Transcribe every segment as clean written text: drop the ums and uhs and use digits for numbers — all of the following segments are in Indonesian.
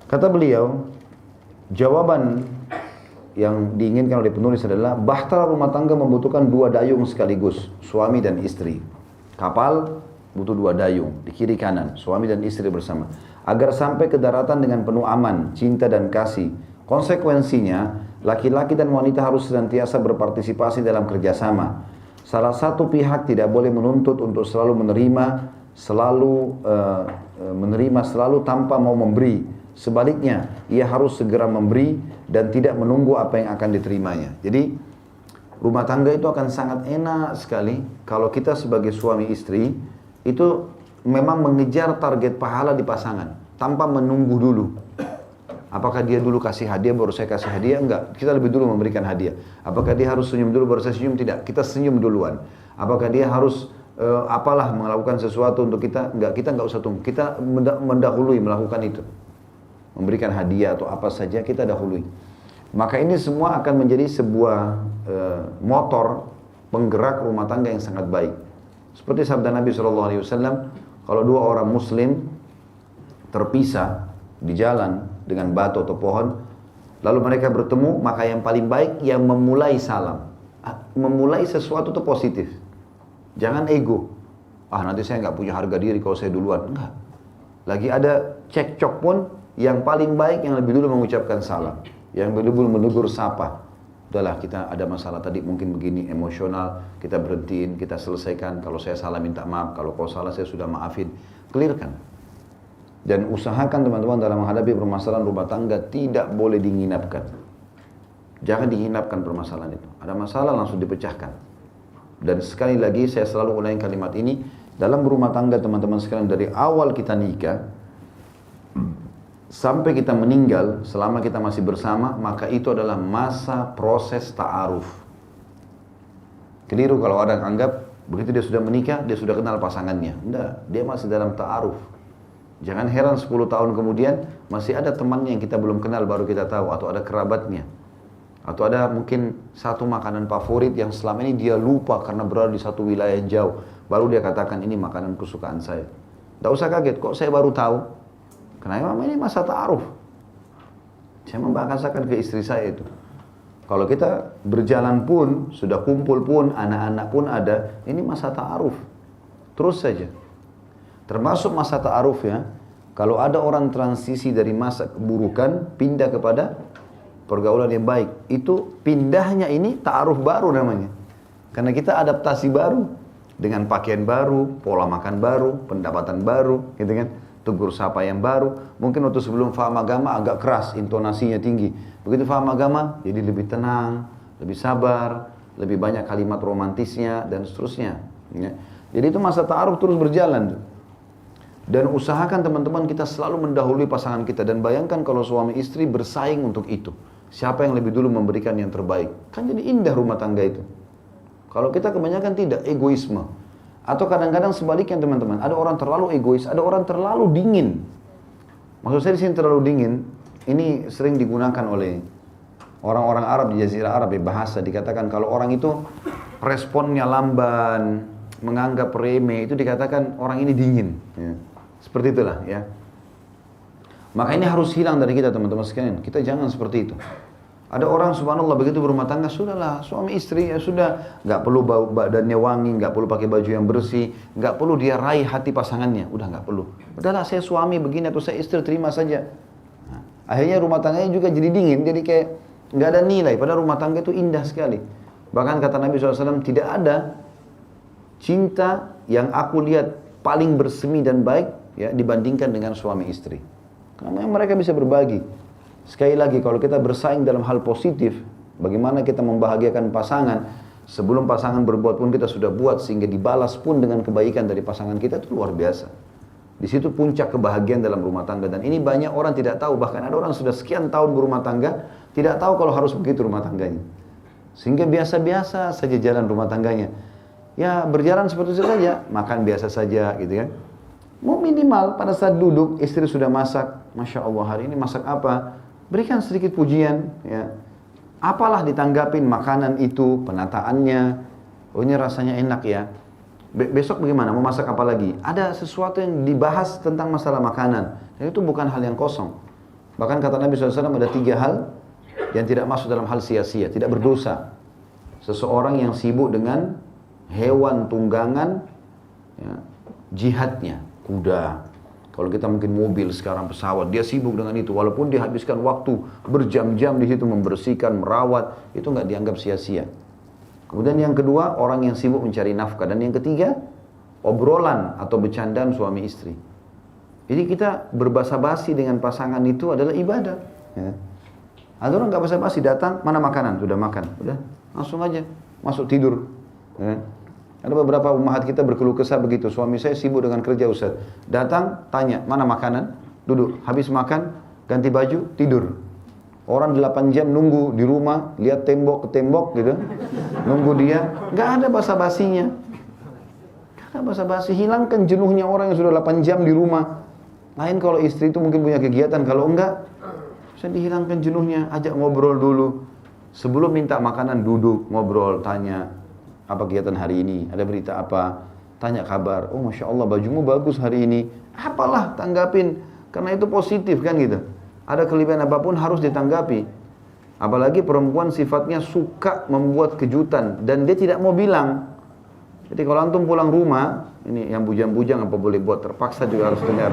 Kata beliau, jawaban yang diinginkan oleh penulis adalah bahtera rumah tangga membutuhkan dua dayung sekaligus, suami dan istri. Kapal butuh dua dayung, di kiri kanan, suami dan istri bersama. Agar sampai ke daratan dengan penuh aman, cinta dan kasih. Konsekuensinya, laki-laki dan wanita harus senantiasa berpartisipasi dalam kerjasama. Salah satu pihak tidak boleh menuntut untuk selalu menerima selalu tanpa mau memberi. Sebaliknya, ia harus segera memberi dan tidak menunggu apa yang akan diterimanya. Jadi, rumah tangga itu akan sangat enak sekali kalau kita sebagai suami istri itu memang mengejar target pahala di pasangan tanpa menunggu dulu. Apakah dia dulu kasih hadiah baru saya kasih hadiah? Enggak, kita lebih dulu memberikan hadiah. Apakah dia harus senyum dulu baru saya senyum? Tidak, kita senyum duluan. Apakah dia harus melakukan sesuatu untuk kita? Enggak, kita enggak usah tunggu. Kita mendahului melakukan itu. Memberikan hadiah atau apa saja kita dahului. Maka ini semua akan menjadi sebuah motor penggerak rumah tangga yang sangat baik. Seperti sabda Nabi SAW, kalau dua orang muslim terpisah di jalan dengan batu atau pohon, lalu mereka bertemu, maka yang paling baik yang memulai salam. Memulai sesuatu itu positif. Jangan ego. Nanti saya nggak punya harga diri kalau saya duluan. Enggak. Lagi ada cekcok pun, yang paling baik yang lebih dulu mengucapkan salam, yang lebih dulu menegur sapa. Udahlah, kita ada masalah tadi mungkin begini, emosional, kita berhentiin, kita selesaikan. Kalau saya salah minta maaf, kalau kau salah saya sudah maafin. Clearkan. Dan usahakan teman-teman dalam menghadapi permasalahan rumah tangga tidak boleh diinapkan. Jangan diinapkan permasalahan itu. Ada masalah langsung dipecahkan. Dan sekali lagi saya selalu ulangi kalimat ini, dalam rumah tangga teman-teman sekalian, dari awal kita nikah sampai kita meninggal, selama kita masih bersama, maka itu adalah masa proses ta'aruf. Keliru kalau ada yang anggap begitu dia sudah menikah, dia sudah kenal pasangannya. Enggak, dia masih dalam ta'aruf. Jangan heran 10 tahun kemudian masih ada temannya yang kita belum kenal baru kita tahu, atau ada kerabatnya, atau ada mungkin satu makanan favorit yang selama ini dia lupa karena berada di satu wilayah yang jauh, baru dia katakan ini makanan kesukaan saya. Tidak usah kaget, kok saya baru tahu? Karena memang ini masa ta'aruf. Saya membahasakan ke istri saya itu. Kalau kita berjalan pun, sudah kumpul pun, anak-anak pun ada, ini masa ta'aruf. Terus saja. Termasuk masa ta'aruf ya, kalau ada orang transisi dari masa keburukan, pindah kepada pergaulan yang baik. Itu pindahnya ini ta'aruf baru namanya. Karena kita adaptasi baru. Dengan pakaian baru, pola makan baru, pendapatan baru, gitu kan. Tegur sapa yang baru. Mungkin waktu sebelum faham agama agak keras, intonasinya tinggi. Begitu faham agama, jadi lebih tenang, lebih sabar, lebih banyak kalimat romantisnya, dan seterusnya. Ya. Jadi itu masa ta'aruf terus berjalan. Dan usahakan teman-teman kita selalu mendahului pasangan kita. Dan bayangkan kalau suami istri bersaing untuk itu. Siapa yang lebih dulu memberikan yang terbaik. Kan jadi indah rumah tangga itu. Kalau kita kebanyakan tidak, egoisme. Atau kadang-kadang sebaliknya teman-teman, ada orang terlalu egois, ada orang terlalu dingin. Maksud saya di sini terlalu dingin, ini sering digunakan oleh orang-orang Arab di Jazirah Arab, bahasa dikatakan kalau orang itu responnya lamban, menganggap remeh, itu dikatakan orang ini dingin. Ya. Seperti itulah ya. Maka ini harus hilang dari kita teman-teman sekalian. Kita jangan seperti itu. Ada orang subhanallah begitu berumah tangga, sudahlah suami istri ya sudah, nggak perlu badannya wangi, nggak perlu pakai baju yang bersih, nggak perlu dia raih hati pasangannya, udah nggak perlu. Udahlah saya suami begini atau saya istri terima saja. Nah, akhirnya rumah tangganya juga jadi dingin, jadi kayak nggak ada nilai. Padahal rumah tangga itu indah sekali. Bahkan kata Nabi SAW, tidak ada cinta yang aku lihat paling bersemi dan baik ya dibandingkan dengan suami istri. Karena mereka bisa berbagi. Sekali lagi, kalau kita bersaing dalam hal positif, bagaimana kita membahagiakan pasangan, sebelum pasangan berbuat pun kita sudah buat, sehingga dibalas pun dengan kebaikan dari pasangan kita, itu luar biasa. Di situ puncak kebahagiaan dalam rumah tangga, dan ini banyak orang tidak tahu, bahkan ada orang sudah sekian tahun berumah tangga, tidak tahu kalau harus begitu rumah tangganya. Sehingga biasa-biasa saja jalan rumah tangganya. Ya berjalan seperti itu saja, makan biasa saja gitu kan. Mau minimal pada saat duduk, istri sudah masak, Masya Allah hari ini masak apa? Berikan sedikit pujian, ya. Apalah ditanggapin makanan itu, penataannya. Oh ini rasanya enak ya. Besok bagaimana? Mau masak apa lagi? Ada sesuatu yang dibahas tentang masalah makanan. Dan itu bukan hal yang kosong. Bahkan kata Nabi SAW ada 3 hal yang tidak masuk dalam hal sia-sia, tidak berdosa. Seseorang yang sibuk dengan hewan tunggangan, ya, jihadnya, kuda. Kalau kita mungkin mobil sekarang, pesawat, dia sibuk dengan itu. Walaupun dia habiskan waktu berjam-jam di situ membersihkan, merawat, itu nggak dianggap sia-sia. Kemudian yang kedua, orang yang sibuk mencari nafkah. Dan yang ketiga, obrolan atau bercandaan suami istri. Jadi kita berbasa-basi dengan pasangan itu adalah ibadah. Ya. Ada orang nggak basa-basi, datang, mana makanan? Sudah makan, udah langsung aja masuk tidur. Ya. Ada beberapa ummahat kita berkeluh kesah begitu. Suami saya sibuk dengan kerja Ustaz. Datang, tanya, mana makanan? Duduk, habis makan, ganti baju, tidur. Orang 8 jam nunggu di rumah, lihat tembok ke tembok gitu. Nunggu dia, nggak ada basa-basinya. Nggak ada basa-basi, hilangkan jenuhnya orang yang sudah 8 jam di rumah. Lain kalau istri itu mungkin punya kegiatan, kalau enggak, bisa dihilangkan jenuhnya, ajak ngobrol dulu. Sebelum minta makanan, duduk, ngobrol, tanya, apa kegiatan hari ini, ada berita apa, tanya kabar, oh Masya Allah bajumu bagus hari ini, apalah, tanggapin, karena itu positif kan gitu. Ada kelebihan apapun harus ditanggapi. Apalagi perempuan sifatnya suka membuat kejutan, dan dia tidak mau bilang. Jadi kalau antum pulang rumah, ini yang bujang-bujang apa boleh buat, terpaksa juga harus dengar.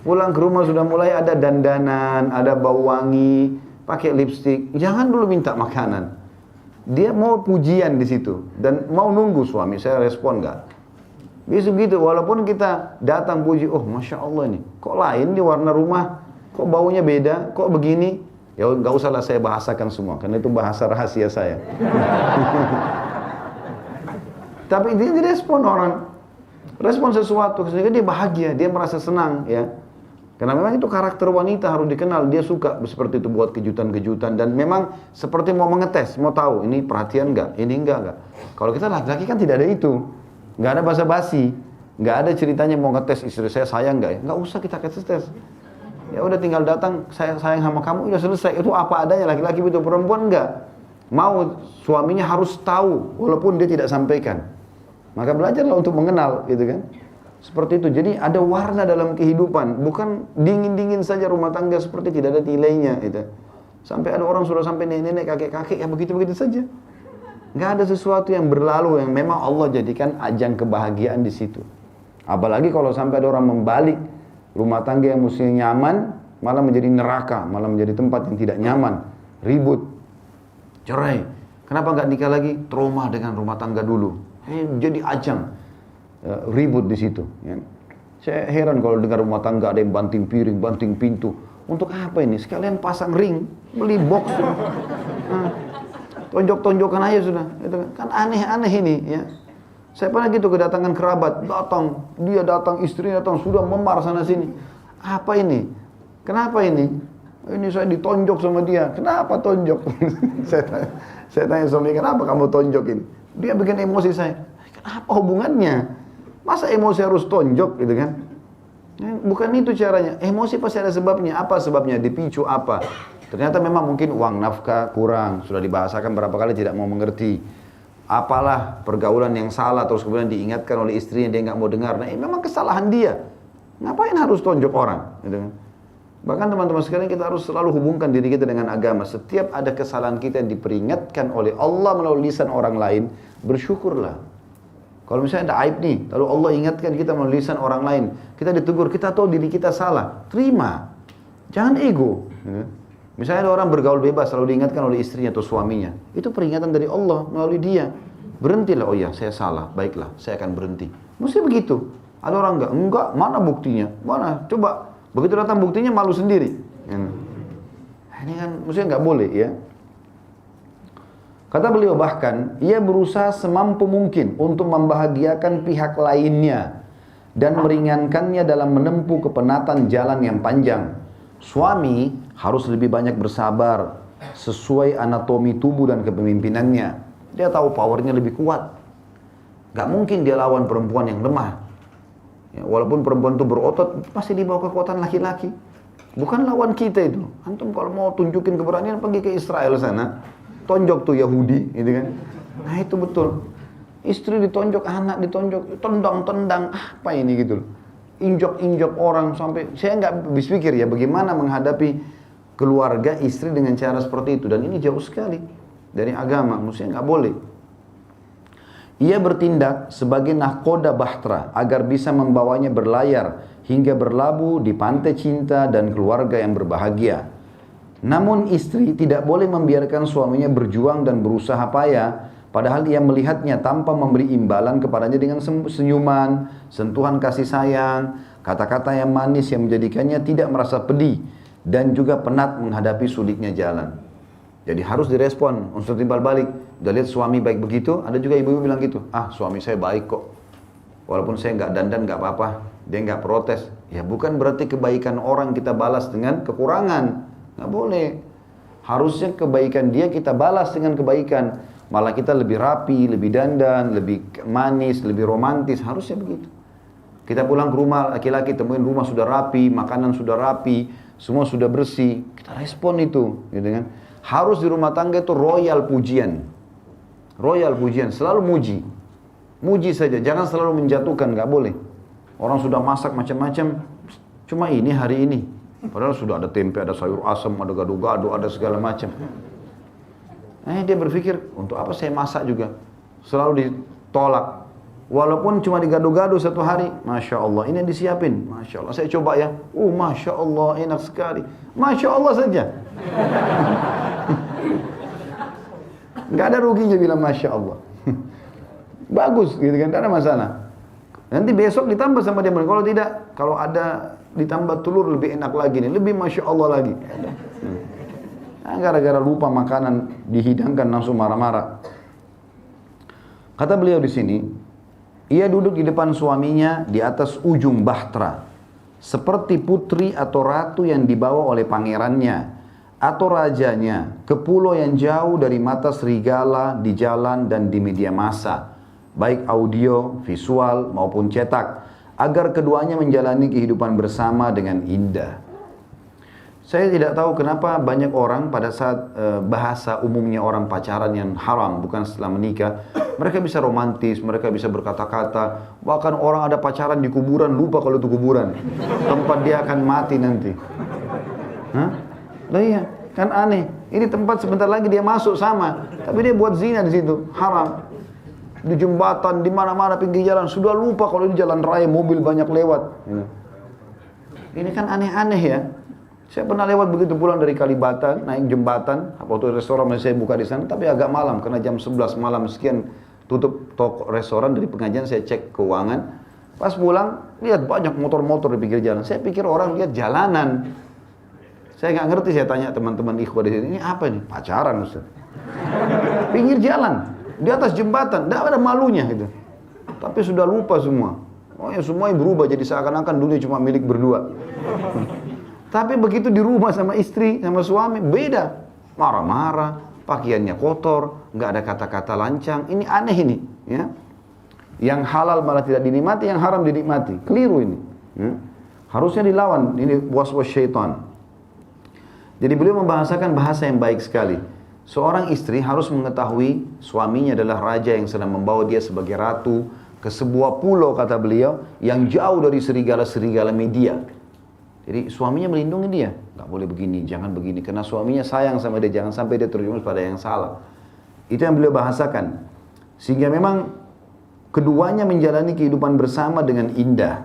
Pulang ke rumah sudah mulai ada dandanan, ada bau wangi, pakai lipstik, jangan dulu minta makanan. Dia mau pujian di situ dan mau nunggu suami saya respon nggak. Bisa begitu, walaupun kita datang puji, oh Masya Allah ini, kok lain di warna rumah, kok baunya beda, kok begini. Ya nggak usahlah saya bahasakan semua, karena itu bahasa rahasia saya. Tapi dia direspon orang, respon sesuatu, sehingga dia bahagia, dia merasa senang, ya. Karena memang itu karakter wanita harus dikenal, dia suka seperti itu buat kejutan-kejutan, dan memang seperti mau mengetes, mau tahu ini perhatian nggak, ini enggak. Kalau kita laki-laki kan tidak ada itu, nggak ada basa-basi, nggak ada ceritanya mau ngetes istri saya sayang nggak ya, nggak usah kita tes. Ya udah tinggal datang, saya sayang sama kamu, udah selesai. Itu apa adanya, laki-laki begitu, perempuan enggak. Mau suaminya harus tahu, walaupun dia tidak sampaikan. Maka belajarlah untuk mengenal, gitu kan. Seperti itu. Jadi ada warna dalam kehidupan, bukan dingin-dingin saja rumah tangga seperti tidak ada nilainya, gitu. Sampai ada orang sudah sampai nenek-nenek, kakek-kakek, ya begitu-begitu saja. Nggak ada sesuatu yang berlalu yang memang Allah jadikan ajang kebahagiaan di situ. Apalagi kalau sampai ada orang membalik rumah tangga yang mestinya nyaman, malah menjadi neraka, malah menjadi tempat yang tidak nyaman, ribut, cerai. Kenapa nggak nikah lagi? Trauma dengan rumah tangga dulu. Jadi ajang ribut di situ. Ya. Saya heran kalau dengar rumah tangga ada yang banting piring, banting pintu. Untuk apa ini? Sekalian pasang ring, beli box. Tonjok-tonjokan aja sudah. Itu kan aneh-aneh ini. Ya. Saya pernah gitu kedatangan kerabat, dia datang, istri datang, sudah memar sana sini. Apa ini? Kenapa ini? Ini saya ditonjok sama dia. Kenapa tonjok? saya tanya suami, kenapa kamu tonjok ini? Dia bikin emosi saya. Apa hubungannya? Masa emosi harus tonjok gitu kan? Bukan itu caranya. Emosi pasti ada sebabnya. Apa sebabnya? Dipicu apa? Ternyata memang mungkin uang nafkah kurang. Sudah dibahasakan berapa kali tidak mau mengerti. Apalah pergaulan yang salah terus kemudian diingatkan oleh istrinya dia nggak mau dengar. Nah, ini memang kesalahan dia. Ngapain harus tonjok orang? Gitu kan? Bahkan teman-teman sekalian kita harus selalu hubungkan diri kita dengan agama. Setiap ada kesalahan kita yang diperingatkan oleh Allah melalui lisan orang lain, bersyukurlah. Kalau misalnya ada aib nih, lalu Allah ingatkan kita melalui lisan orang lain, kita ditegur, kita tahu diri kita salah, terima. Jangan ego. Misalnya ada orang bergaul bebas, lalu diingatkan oleh istrinya atau suaminya, itu peringatan dari Allah melalui dia. Berhentilah, oh ya saya salah, baiklah, saya akan berhenti. Mesti begitu. Ada orang enggak, mana buktinya? Mana? Coba. Begitu datang buktinya malu sendiri. Ini kan maksudnya nggak boleh ya. Kata beliau bahkan, ia berusaha semampu mungkin untuk membahagiakan pihak lainnya dan meringankannya dalam menempuh kepenatan jalan yang panjang. Suami harus lebih banyak bersabar sesuai anatomi tubuh dan kepemimpinannya. Dia tahu powernya lebih kuat. Gak mungkin dia lawan perempuan yang lemah. Ya, walaupun perempuan itu berotot, pasti di bawah kekuatan laki-laki. Bukan lawan kita itu. Antum kalau mau tunjukin keberanian, pergi ke Israel sana. Tonjok tuh Yahudi, gitu kan. Nah itu betul. Istri ditonjok, anak ditonjok, tendang-tendang, apa ini gitu. injak-injak orang sampai saya nggak habis pikir ya bagaimana menghadapi keluarga istri dengan cara seperti itu, dan ini jauh sekali dari agama, maksudnya nggak boleh. Ia bertindak sebagai nahkoda bahtera agar bisa membawanya berlayar hingga berlabuh di pantai cinta dan keluarga yang berbahagia. Namun istri tidak boleh membiarkan suaminya berjuang dan berusaha payah, padahal ia melihatnya tanpa memberi imbalan kepadanya dengan senyuman, sentuhan kasih sayang, kata-kata yang manis yang menjadikannya tidak merasa pedih dan juga penat menghadapi sulitnya jalan. Jadi harus direspon, unsur timbal balik. Udah lihat suami baik begitu, ada juga ibu-ibu bilang gitu, suami saya baik kok. Walaupun saya nggak dandan nggak apa-apa, dia nggak protes. Ya bukan berarti kebaikan orang kita balas dengan kekurangan, nggak boleh. Harusnya kebaikan dia kita balas dengan kebaikan. Malah kita lebih rapi, lebih dandan, lebih manis, lebih romantis, harusnya begitu. Kita pulang ke rumah laki-laki, temuin rumah sudah rapi, makanan sudah rapi, semua sudah bersih, kita respon itu, gitu kan? Harus di rumah tangga itu royal pujian. Royal pujian, selalu muji. Muji saja, jangan selalu menjatuhkan, nggak boleh. Orang sudah masak macam-macam, cuma ini hari ini. Padahal sudah ada tempe, ada sayur asam, ada gado-gado, ada segala macam. Dia berpikir, untuk apa saya masak juga? Selalu ditolak. Walaupun cuma digado-gado satu hari, Masya Allah, ini yang disiapin. Masya Allah, saya coba ya. Masya Allah, enak sekali. Masya Allah saja. Nggak ada ruginya bilang Masya Allah. Bagus gitu kan, tidak ada masalah. Nanti besok ditambah sama dia. Kalau tidak, kalau ada ditambah telur lebih enak lagi nih, lebih Masya Allah lagi. Gara-gara lupa makanan dihidangkan langsung marah-marah. Kata beliau di sini, ia duduk di depan suaminya di atas ujung bahtera, seperti putri atau ratu yang dibawa oleh pangerannya atau rajanya ke pulau yang jauh dari mata serigala di jalan dan di media massa, baik audio, visual maupun cetak, agar keduanya menjalani kehidupan bersama dengan indah. Saya tidak tahu kenapa banyak orang pada saat bahasa umumnya orang pacaran yang haram, bukan setelah menikah, mereka bisa romantis, mereka bisa berkata-kata, bahkan orang ada pacaran di kuburan lupa kalau itu kuburan, tempat dia akan mati nanti. Lah iya, kan aneh. Ini tempat sebentar lagi dia masuk sama, tapi dia buat zina di situ, haram. Di jembatan, di mana-mana pinggir jalan, sudah lupa kalau ini jalan raya, mobil banyak lewat. Ini kan aneh-aneh ya. Saya pernah lewat begitu pulang dari Kalibata, naik jembatan, waktu restoran saya buka di sana, tapi agak malam, karena jam 11 malam sekian tutup toko restoran. Dari pengajian saya cek keuangan, pas pulang lihat banyak motor-motor di pinggir jalan. Saya pikir orang lihat jalanan. Saya nggak ngerti, saya tanya teman-teman ikhwah di sini, ini apa ini? Pacaran Ustaz. Pinggir jalan, di atas jembatan, tidak ada malunya gitu. Tapi sudah lupa semua. Semuanya berubah jadi seakan-akan dunia cuma milik berdua. Tapi begitu di rumah sama istri, sama suami, beda. Marah-marah, pakaiannya kotor, nggak ada kata-kata lancang. Ini aneh ini. Ya. Yang halal malah tidak dinikmati, yang haram dinikmati. Keliru ini. Ya. Harusnya dilawan. Ini was-was syaitan. Jadi beliau membahasakan bahasa yang baik sekali. Seorang istri harus mengetahui suaminya adalah raja yang sedang membawa dia sebagai ratu ke sebuah pulau, kata beliau, yang jauh dari serigala-serigala media. Jadi suaminya melindungi dia, nggak boleh begini, jangan begini, karena suaminya sayang sama dia, jangan sampai dia terjerumus pada yang salah. Itu yang beliau bahasakan. Sehingga memang keduanya menjalani kehidupan bersama dengan indah.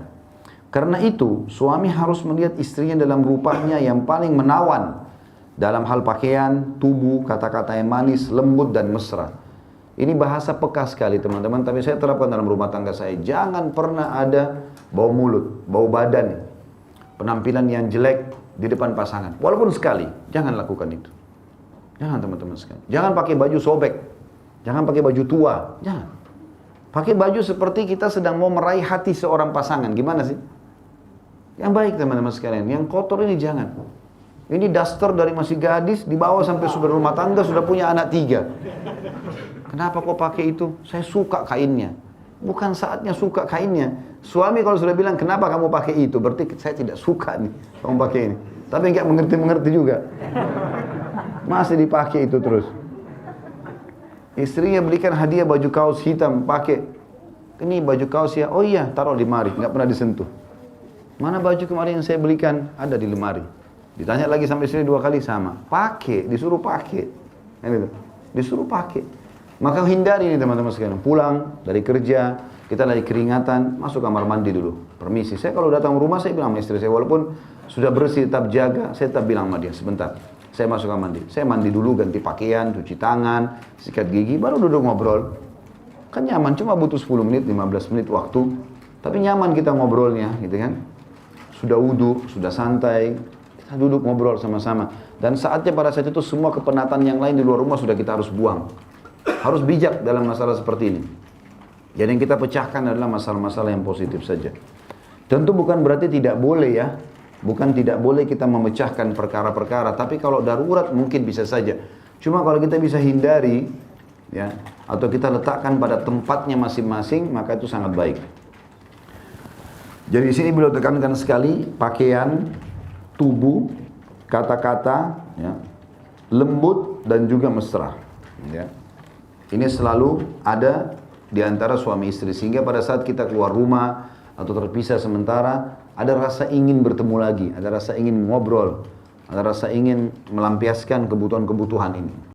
Karena itu suami harus melihat istrinya dalam rupanya yang paling menawan, dalam hal pakaian, tubuh, kata-kata yang manis, lembut dan mesra. Ini bahasa peka sekali teman-teman, tapi saya terapkan dalam rumah tangga saya. Jangan pernah ada bau mulut, bau badan, penampilan yang jelek di depan pasangan. Walaupun sekali, jangan lakukan itu. Jangan teman-teman sekalian. Jangan pakai baju sobek. Jangan pakai baju tua. Jangan. Pakai baju seperti kita sedang mau meraih hati seorang pasangan. Gimana sih? Yang baik teman-teman sekalian. Yang kotor ini jangan. Ini daster dari masih gadis, dibawa sampai sudah rumah tangga, sudah punya anak 3. Kenapa kok pakai itu? Saya suka kainnya. Bukan saatnya suka kainnya. Suami kalau sudah bilang, kenapa kamu pakai itu? Berarti saya tidak suka nih, kamu pakai ini. Tapi nggak mengerti-mengerti juga. Masih dipakai itu terus. Istrinya belikan hadiah baju kaos hitam, pakai. Ini baju kaos ya, oh iya, taruh di mari, nggak pernah disentuh. Mana baju kemarin yang saya belikan? Ada di lemari. Ditanya lagi sampai istri 2 kali, sama. Pakai, disuruh pakai. Kan gitu. Disuruh pakai. Maka hindari ini teman-teman sekalian. Pulang dari kerja, kita lagi keringatan, masuk kamar mandi dulu. Permisi, saya kalau datang rumah saya bilang sama istri saya, walaupun sudah bersih, tetap jaga, saya tetap bilang sama dia, sebentar. Saya masuk kamar mandi. Saya mandi dulu, ganti pakaian, cuci tangan, sikat gigi, baru duduk ngobrol. Kan nyaman, cuma butuh 10 menit, 15 menit waktu. Tapi nyaman kita ngobrolnya, gitu kan. Sudah wudhu, sudah santai, kita duduk ngobrol sama-sama. Dan saatnya pada saat itu semua kepenatan yang lain di luar rumah sudah kita harus buang. Harus bijak dalam masalah seperti ini. Jadi yang kita pecahkan adalah masalah-masalah yang positif saja. Tentu bukan berarti tidak boleh ya. Bukan tidak boleh kita memecahkan perkara-perkara, tapi kalau darurat mungkin bisa saja. Cuma kalau kita bisa hindari, ya, atau kita letakkan pada tempatnya masing-masing, maka itu sangat baik. Jadi di sini beliau tekankan sekali pakaian, tubuh, kata-kata, ya, lembut dan juga mesra. Ya. Ini selalu ada di antara suami istri, sehingga pada saat kita keluar rumah atau terpisah sementara, ada rasa ingin bertemu lagi, ada rasa ingin ngobrol, ada rasa ingin melampiaskan kebutuhan-kebutuhan ini.